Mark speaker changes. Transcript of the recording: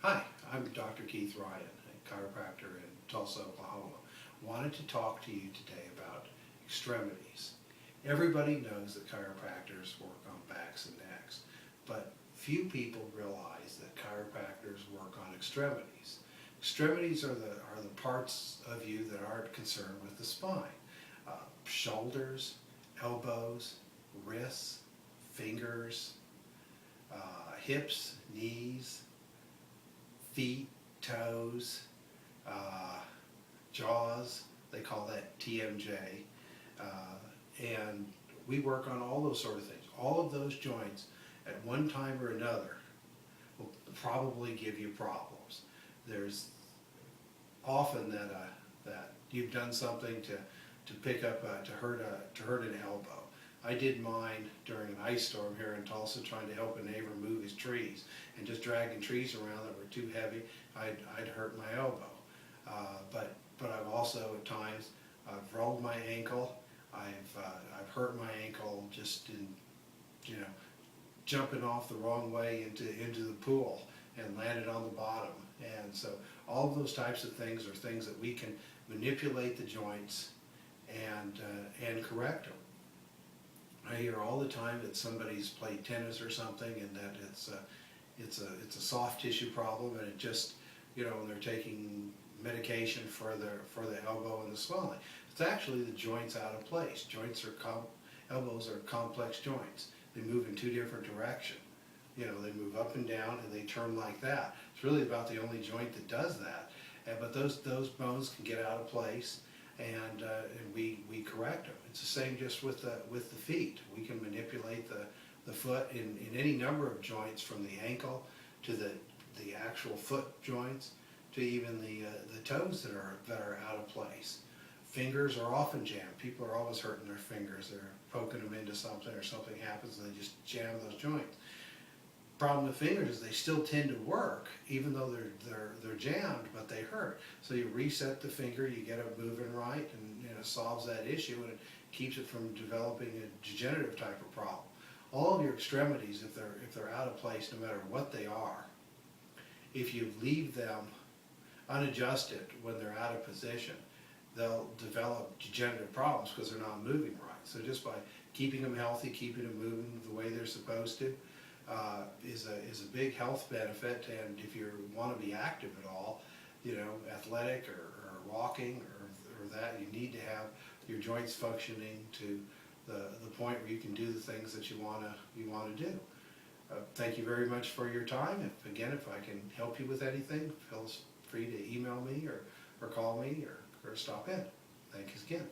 Speaker 1: Hi, I'm Dr. Keith Ryan, a chiropractor in Tulsa, Oklahoma. Wanted to talk to you today about extremities. Everybody knows that chiropractors work on backs and necks, but few people realize that chiropractors work on extremities. Extremities are the parts of you that aren't concerned with the spine. Shoulders, elbows, wrists, fingers, hips, knees, feet, toes, jaws, they call that TMJ, and we work on all those sort of things. All of those joints at one time or another will probably give you problems. There's often that you've done something to pick up to hurt an elbow. I did mine during an ice storm here in Tulsa, trying to help a neighbor move his trees, and just dragging trees around that were too heavy, I'd hurt my elbow. But I've also at times I've rolled my ankle. I've hurt my ankle just in jumping off the wrong way into the pool and landed on the bottom. And so all of those types of things are things that we can manipulate the joints and correct them. I hear all the time that somebody's played tennis or something, and that it's a soft tissue problem, and it just when they're taking medication for the elbow and the swelling, it's actually the joints out of place. Elbows are complex joints. They move in two different directions. They move up and down, and they turn like that. It's really about the only joint that does that. But those bones can get out of place, and we correct them. It's the same just with the feet. We can manipulate the foot in any number of joints, from the ankle to the actual foot joints to even the toes that are out of place. Fingers are often jammed. People are always hurting their fingers. They're poking them into something, or something happens and they just jam those joints. Problem with fingers is they still tend to work even though they're jammed, but they hurt. So you reset the finger, you get it moving right, and it solves that issue, and it keeps it from developing a degenerative type of problem. All of your extremities, if they're out of place, no matter what they are, if you leave them unadjusted when they're out of position, they'll develop degenerative problems because they're not moving right. So just by keeping them healthy, keeping them moving the way they're supposed to, is a big health benefit. And if you want to be active at all, athletic or walking or that, you need to have your joints functioning to the point where you can do the things that you want to do. Thank you very much for your time. If I can help you with anything, feel free to email me or call me or stop in. Thanks again.